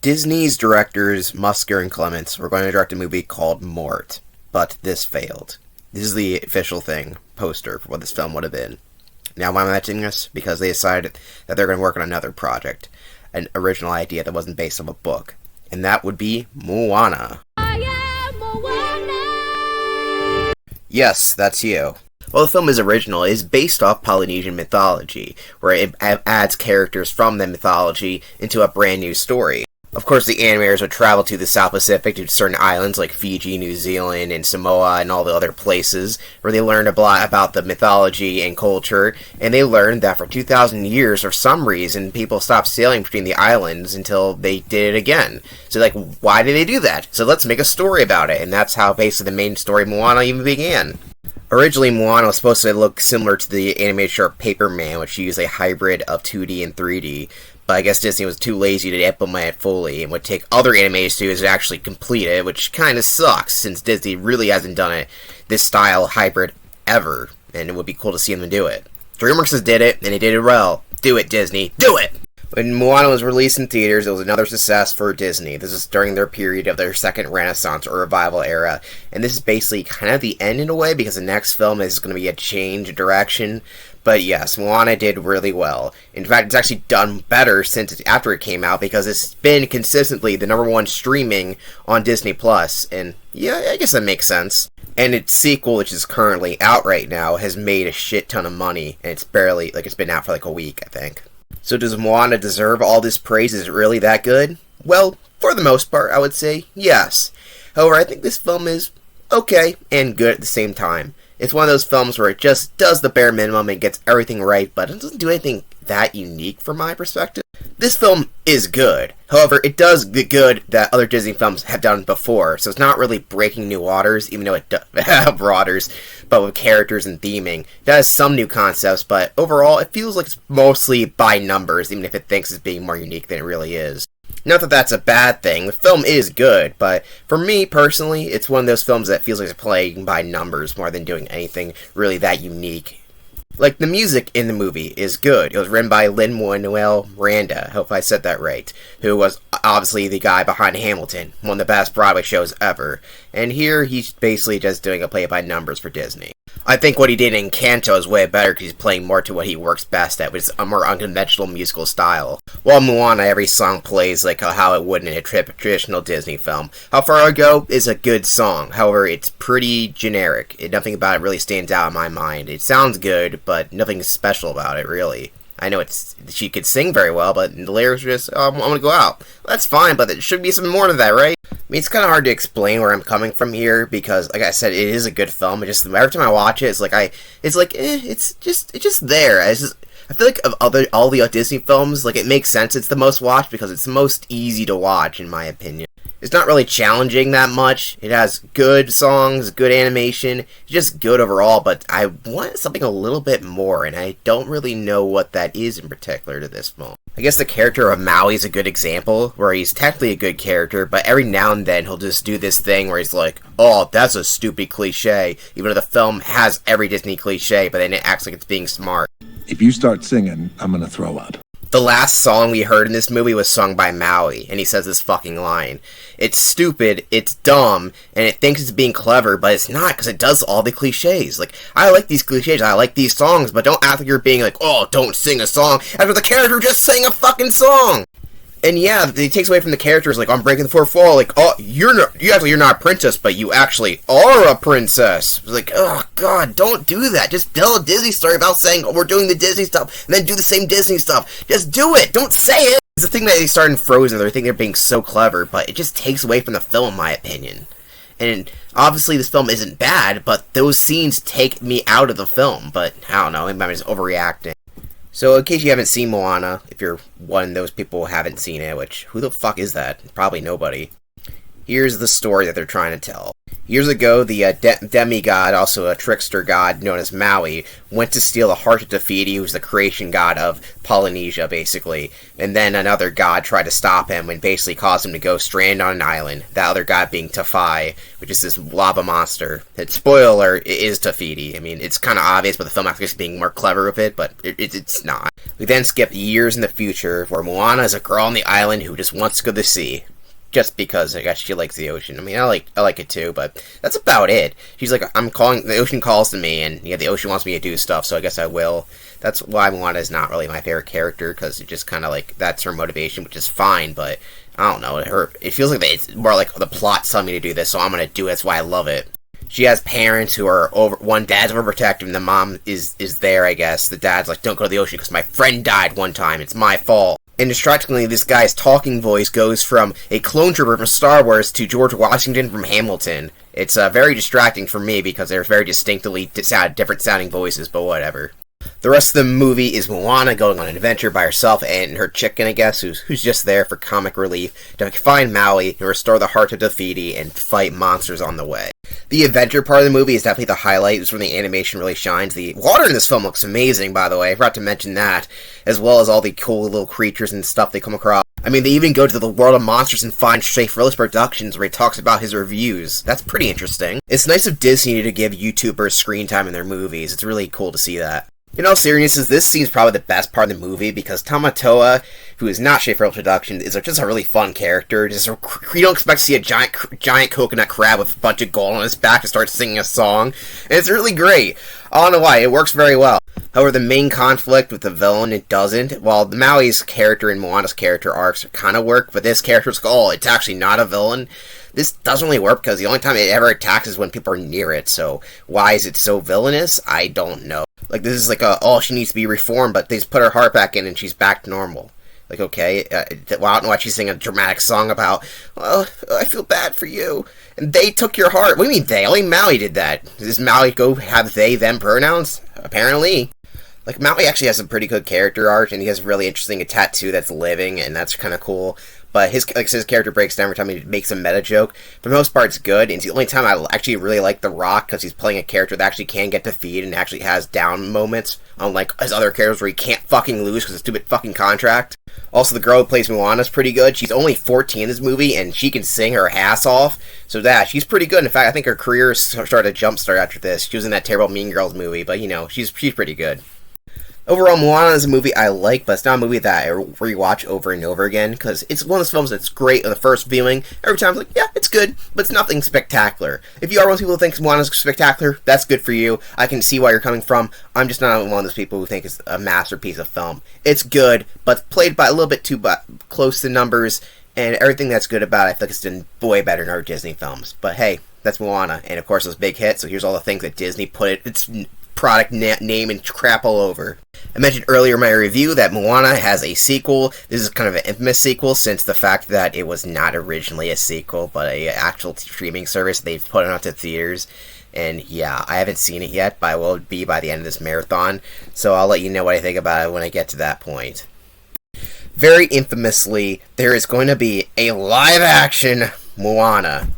Disney's directors Musker and Clements were going to direct a movie called Mort, but this failed. This is the official poster for what this film would have been. Now, why am I mentioning this? Because they decided that they're going to work on another project, an original idea that wasn't based on a book, and that would be Moana. I am Moana! Yes, that's you. Well, the film is original. It is based off Polynesian mythology, where it adds characters from the mythology into a brand new story. Of course, the animators would travel to the South Pacific to certain islands like Fiji, New Zealand, and Samoa, and all the other places, where they learned a lot about the mythology and culture, and they learned that for 2,000 years, for some reason, people stopped sailing between the islands until they did it again. So, why did they do that? So let's make a story about it, and that's how basically the main story of Moana even began. Originally, Moana was supposed to look similar to the animated short Paper Man, which used a hybrid of 2D and 3D, but I guess Disney was too lazy to implement it fully, and would take other animated studios to actually complete it, which kinda sucks, since Disney really hasn't done it this style hybrid ever, and it would be cool to see them do it. DreamWorks did it, and they did it well. Do it, Disney. Do it! When Moana was released in theaters, it was another success for Disney. This is during their period of their second Renaissance or revival era, and this is basically kind of the end in a way, because the next film is going to be a change in direction. But yes, Moana did really well. In fact, it's actually done better after it came out, because it's been consistently the #1 streaming on Disney+, and yeah, I guess that makes sense. And its sequel, which is currently out right now, has made a shit ton of money, and it's barely, it's been out for a week, I think. So does Moana deserve all this praise? Is it really that good? Well, for the most part, I would say yes. However, I think this film is okay and good at the same time. It's one of those films where it just does the bare minimum and gets everything right, but it doesn't do anything that unique from my perspective. This film is good. However, it does the good that other Disney films have done before, so it's not really breaking new waters, even though it does waters, but with characters and theming. It has some new concepts, but overall, it feels like it's mostly by numbers, even if it thinks it's being more unique than it really is. Not that that's a bad thing. The film is good, but for me personally, it's one of those films that feels like it's playing by numbers more than doing anything really that unique. Like, the music in the movie is good. It was written by Lin-Manuel Miranda, I hope I said that right, who was obviously the guy behind Hamilton, one of the best Broadway shows ever. And here, he's basically just doing a play-by-numbers for Disney. I think what he did in Encanto is way better because he's playing more to what he works best at, which is a more unconventional musical style. While Moana, every song plays like how it would in a traditional Disney film. How Far I Go is a good song, however, it's pretty generic. Nothing about it really stands out in my mind. It sounds good, but nothing special about it, really. I know she could sing very well, but the lyrics are just, I'm gonna go out. Well, that's fine, but there should be some more to that, right? I mean, it's kind of hard to explain where I'm coming from here, because, like I said, it is a good film. It just, every time I watch it, it's just there. I feel like of all the Disney films, it makes sense it's the most watched, because it's the most easy to watch, in my opinion. It's not really challenging that much. It has good songs, good animation, just good overall, but I want something a little bit more, and I don't really know what that is in particular to this film. I guess the character of Maui is a good example, where he's technically a good character, but every now and then he'll just do this thing where he's like, oh, that's a stupid cliche, even though the film has every Disney cliche, but then it acts like it's being smart. If you start singing, I'm gonna throw up. The last song we heard in this movie was sung by Maui, and he says this fucking line. It's stupid, it's dumb, and it thinks it's being clever, but it's not, because it does all the cliches. I like these cliches, I like these songs, but don't act like you're being like, oh, don't sing a song, after the character just sang a fucking song! And yeah, it takes away from the characters, I'm breaking the fourth wall, oh, you're not a princess, but you actually are a princess. Oh god, don't do that. Just tell a Disney story about saying, oh, we're doing the Disney stuff, and then do the same Disney stuff. Just do it, don't say it! It's the thing that they start in Frozen, they think they're being so clever, but it just takes away from the film, in my opinion. And obviously this film isn't bad, but those scenes take me out of the film, but I don't know, maybe I'm just overreacting. So, in case you haven't seen Moana, if you're one of those people who haven't seen it, which, who the fuck is that? Probably nobody. Here's the story that they're trying to tell. Years ago, the demigod, also a trickster god known as Maui, went to steal the heart of Te Fiti, who's the creation god of Polynesia, basically. And then another god tried to stop him and basically caused him to go stranded on an island. That other god being Te Fai, which is this lava monster. Spoiler, it is Te Fiti. I mean, it's kind of obvious, but the film actually is being more clever with it, but it's not. We then skip years in the future, where Moana is a girl on the island who just wants to go to the sea. Just because I guess she likes the ocean. I mean, I like it too, but that's about it. She's like, the ocean calls to me, and yeah, the ocean wants me to do stuff, so I guess I will. That's why Moana is not really my favorite character, because it just kind of like, that's her motivation, which is fine, but I don't know, it feels like it's more like the plot's telling me to do this, so I'm gonna do it, that's why I love it. She has parents who are one dad's overprotective, and the mom is there, I guess. The dad's like, don't go to the ocean, because my friend died one time, it's my fault. And distractingly, this guy's talking voice goes from a clone trooper from Star Wars to George Washington from Hamilton. It's very distracting for me because they're very distinctly different sounding voices, but whatever. The rest of the movie is Moana going on an adventure by herself and her chicken, I guess, who's just there for comic relief, to find Maui and restore the heart of Te Fiti and fight monsters on the way. The adventure part of the movie is definitely the highlight. It's when the animation really shines. The water in this film looks amazing, by the way. I forgot to mention that, as well as all the cool little creatures and stuff they come across. I mean, they even go to the world of monsters and find Shafe Willis Productions, where he talks about his reviews. That's pretty interesting. It's nice of Disney to give YouTubers screen time in their movies. It's really cool to see that. In all seriousness, this scene's probably the best part of the movie because Tamatoa, who is not Shafe Willis Productions, is just a really fun character. You don't expect to see a giant coconut crab with a bunch of gold on his back to start singing a song, and it's really great. I don't know why, it works very well. However, the main conflict with the villain, it doesn't. While the Maui's character and Moana's character arcs kind of work, but this character's it's actually not a villain. This doesn't really work because the only time it ever attacks is when people are near it, so why is it so villainous? I don't know. Like, this is like she needs to be reformed, but they just put her heart back in and she's back to normal. Like, okay, I don't know why she's singing a dramatic song about, well, I feel bad for you. And they took your heart. What do you mean they? Only Maui did that. Does Maui go have they, them pronouns? Apparently. Like, Maui actually has some pretty good character art, and he has a really interesting tattoo that's living, and that's kind of cool. But his character breaks down every time he makes a meta joke. For the most part, it's good. And it's the only time I actually really like The Rock, because he's playing a character that actually can get defeated and actually has down moments, unlike his other characters where he can't fucking lose because of a stupid fucking contract. Also, the girl who plays Moana is pretty good. She's only 14 in this movie, and she can sing her ass off. So she's pretty good. In fact, I think her career started to jumpstart after this. She was in that terrible Mean Girls movie, but, she's pretty good. Overall, Moana is a movie I like, but it's not a movie that I rewatch over and over again, because it's one of those films that's great on the first viewing. Every time I'm like, yeah, it's good, but it's nothing spectacular. If you are one of those people who thinks Moana's spectacular, that's good for you. I can see why you're coming from. I'm just not one of those people who think it's a masterpiece of film. It's good, but played by a little bit too close to numbers, and everything that's good about it, I feel like it's done way better than our Disney films. But hey, that's Moana, and of course it's a big hit, so here's all the things that Disney put its product name and crap all over. I mentioned earlier in my review that Moana has a sequel. This is kind of an infamous sequel since the fact that it was not originally a sequel, but an actual streaming service they've put it out to theaters. And yeah, I haven't seen it yet, but I will be by the end of this marathon, so I'll let you know what I think about it when I get to that point. Very infamously, there is going to be a live-action Moana.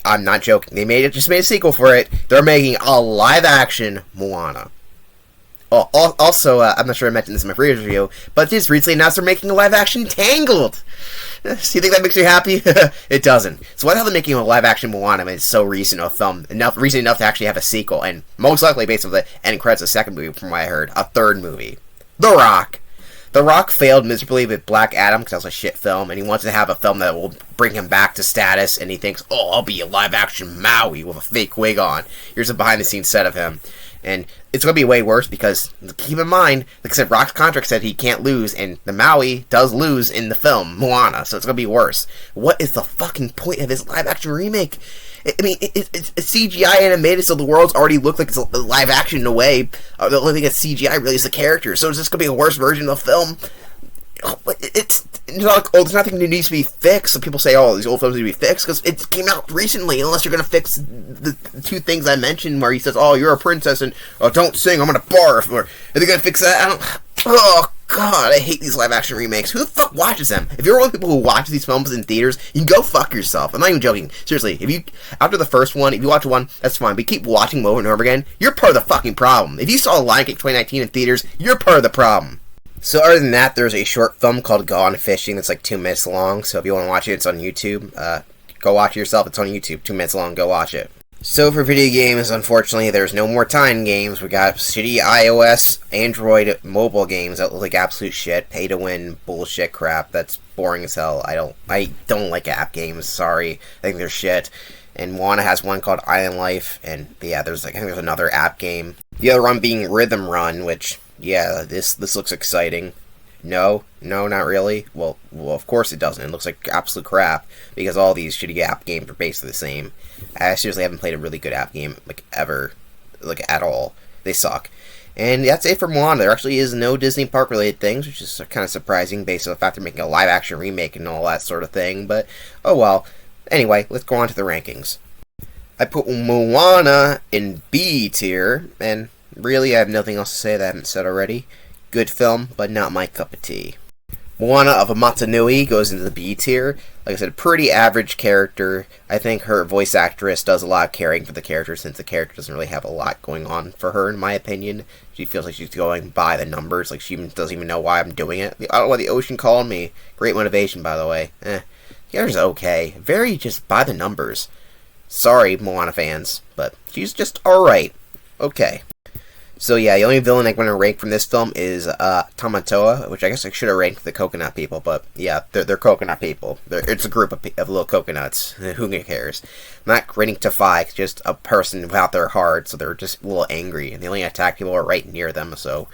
I'm not joking. They just made a sequel for it. They're making a live-action Moana. Oh, also, I'm not sure I mentioned this in my previous review, but just recently announced they're making a live-action Tangled. Do you think that makes you happy? It doesn't. So why the hell are they making a live-action Moana when it's so recent a film, recent enough to actually have a sequel, and most likely, based on the end credits, a second movie, from what I heard, a third movie. The Rock. The Rock failed miserably with Black Adam because that was a shit film, and he wants to have a film that will bring him back to status, and he thinks, oh, I'll be a live-action Maui with a fake wig on. Here's a behind-the-scenes set of him. And it's going to be way worse because, keep in mind, like I said, Rock's contract said he can't lose, and the Maui does lose in the film, Moana, so it's going to be worse. What is the fucking point of this live-action remake? I mean, it's CGI animated, so the world's already looked like it's a live-action in a way. The only thing that's CGI really is the character, so is this going to be a worse version of the film? It's not like, there's nothing that needs to be fixed. So people say, these old films need to be fixed, because it came out recently, unless you're going to fix the two things I mentioned, where he says, you're a princess, and don't sing, I'm going to barf, or are they going to fix that? God, I hate these live-action remakes. Who the fuck watches them? If you're one of the people who watches these films in theaters, you can go fuck yourself. I'm not even joking. Seriously, if you, after the first one, if you watch one, that's fine. But you keep watching them over and over again, you're part of the fucking problem. If you saw Lion King 2019 in theaters, you're part of the problem. So other than that, there's a short film called Gone Fishing that's like 2 minutes long. So if you want to watch it, it's on YouTube. Go watch it yourself. It's on YouTube. 2 minutes long. Go watch it. So for video games, unfortunately, there's no more time games. We got shitty iOS, Android mobile games that look like absolute shit, pay-to-win bullshit crap. That's boring as hell. I don't like app games. Sorry, I think they're shit. And Moana has one called Island Life, and yeah, I think there's another app game. The other one being Rhythm Run, which yeah, this looks exciting. No, not really. Well, of course it doesn't. It looks like absolute crap because all these shitty app games are basically the same. I seriously haven't played a really good app game, like, ever. Like, at all. They suck. And that's it for Moana. There actually is no Disney Park-related things, which is kind of surprising based on the fact they're making a live-action remake and all that sort of thing. But, oh well. Anyway, let's go on to the rankings. I put Moana in B tier, and really I have nothing else to say that I haven't said already. Good film, but not my cup of tea. Moana of Amatanui goes into the B tier. Like I said, pretty average character. I think her voice actress does a lot of caring for the character since the character doesn't really have a lot going on for her, in my opinion. She feels like she's going by the numbers, like she doesn't even know why I'm doing it. I don't know why the ocean called me. Great motivation, by the way. The character's okay. Very just by the numbers. Sorry, Moana fans, but she's just alright. Okay. So yeah, the only villain I'm going to rank from this film is Tamatoa, which I guess I should have ranked the coconut people, but yeah, they're coconut people. It's a group of little coconuts. Who cares? I'm not rating Tafai, just a person without their heart, so they're just a little angry, and they only attack people who are right near them, so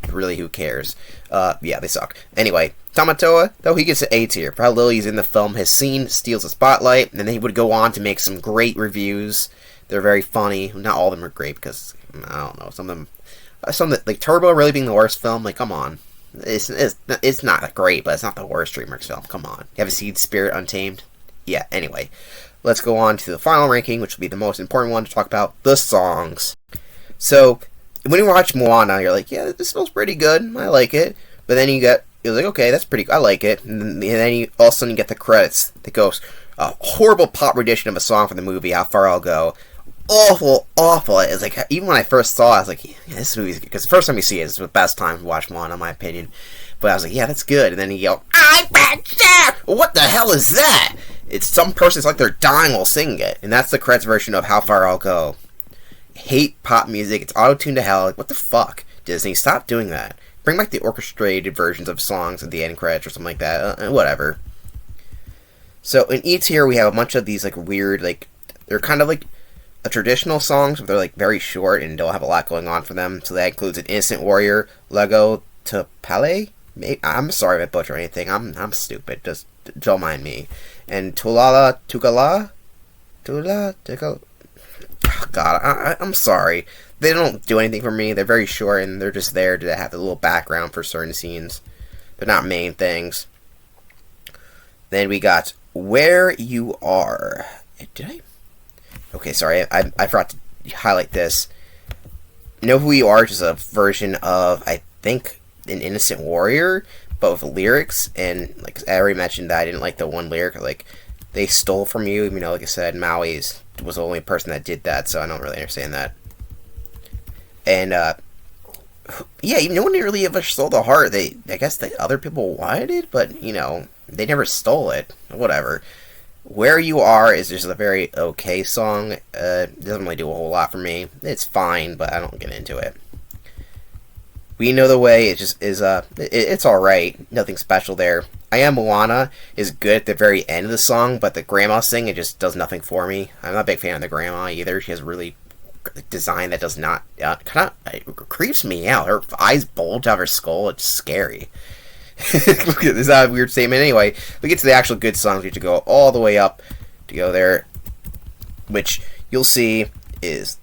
really who cares? Yeah, they suck. Anyway, Tamatoa, though, he gets an A tier for how little he's in the film. His scene steals the spotlight, and then he would go on to make some great reviews. They're very funny. Not all of them are great because, I don't know, some of them, like Turbo really being the worst film, like, come on. It's not great, but it's not the worst DreamWorks film. Come on. You ever seen Spirit Untamed? Yeah, anyway. Let's go on to the final ranking, which will be the most important one to talk about, the songs. So, when you watch Moana, you're like, yeah, this smells pretty good. I like it. But then you're like, okay, that's pretty good. I like it. And then all of a sudden you get the credits that goes, a horrible pop rendition of a song from the movie, How Far I'll Go. Awful. It's like, even when I first saw it, I was like, yeah, this movie's good. Because the first time you see it, it's the best time to watch Moana, in my opinion. But I was like, yeah, that's good. And then you go, I betcha! What the hell is that? It's some person, it's like they're dying while singing it. And that's the credits version of How Far I'll Go. Hate pop music. It's auto-tuned to hell. Like, what the fuck? Disney, stop doing that. Bring back the orchestrated versions of songs at the end credits or something like that. Whatever. So, in E tier, we have a bunch of these, like, weird, like, they're kind of like a traditional songs, but they're like very short and don't have a lot going on for them. So that includes an Innocent Warrior, Lego to Pele. I'm sorry if I butcher anything. I'm stupid. Just don't mind me. And Tulala Tukala, Tula Tukala. Oh, God, I'm sorry. They don't do anything for me. They're very short and they're just there to have a little background for certain scenes. They're not main things. Then we got Where You Are. Did I? Okay, sorry, I forgot to highlight this. Know Who You Are is a version of, I think, an Innocent Warrior, but with lyrics, and, like, I already mentioned that I didn't like the one lyric, like, they stole from you, you know, like I said, Maui was the only person that did that, so I don't really understand that. And, yeah, no one really ever stole the heart. I guess the other people wanted it, but, you know, they never stole it. Whatever. Where You Are is just a very okay song. It doesn't really do a whole lot for me. It's fine, but I don't get into it. We Know the Way, it just is, it's alright. Nothing special there. I Am Moana is good at the very end of the song, but the grandma sing, it just does nothing for me. I'm not a big fan of the grandma either. She has really design that does not, it creeps me out. Her eyes bulge out of her skull. It's scary. Is that a weird statement? Anyway, we get to the actual good songs. We have to go all the way up to go there, which you'll see is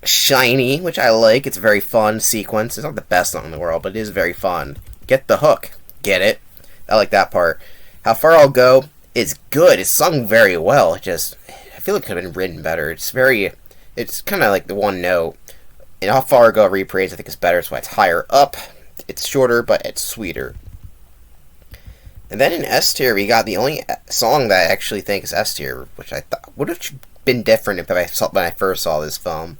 Shiny, which I like. It's a very fun sequence. It's not the best song in the world, but it is very fun. Get the Hook. Get it? I like that part. How Far I'll Go is good. It's sung very well. It just, I feel it could have been written better. It's kind of like the one note. And How Far I'll Go reprise, I think, is better, so it's higher up. It's shorter, but it's sweeter. And then in S tier, we got the only song that I actually think is S tier, which I thought would have been different if when I first saw this film.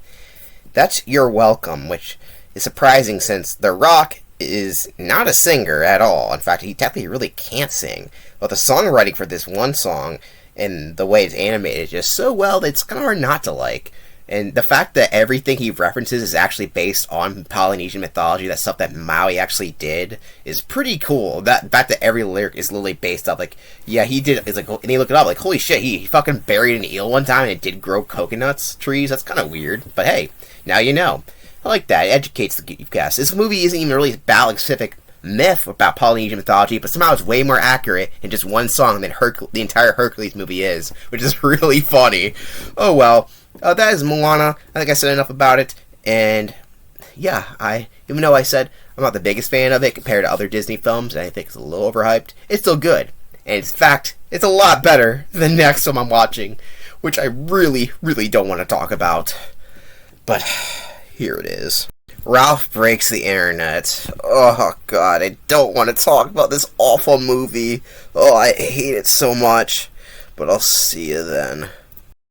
That's You're Welcome, which is surprising since The Rock is not a singer at all. In fact, he definitely really can't sing. But the songwriting for this one song and the way it's animated is just so well that it's kind of hard not to like. And the fact that everything he references is actually based on Polynesian mythology, that stuff that Maui actually did, is pretty cool. That fact that every lyric is literally based off, like, yeah, he did, it's like, and you look it up, like, holy shit, he fucking buried an eel one time and it did grow coconuts trees. That's kind of weird, but hey, now you know. I like that. It educates the guests. This movie isn't even really about like specific myth about Polynesian mythology, but somehow it's way more accurate in just one song than the entire Hercules movie is, which is really funny. Oh well. That is Moana. I think I said enough about it, and yeah, even though I said I'm not the biggest fan of it compared to other Disney films, and I think it's a little overhyped, it's still good. And in fact, it's a lot better than the next film I'm watching, which I really, really don't want to talk about. But here it is. Ralph Breaks the Internet. Oh god, I don't want to talk about this awful movie. Oh, I hate it so much. But I'll see you then.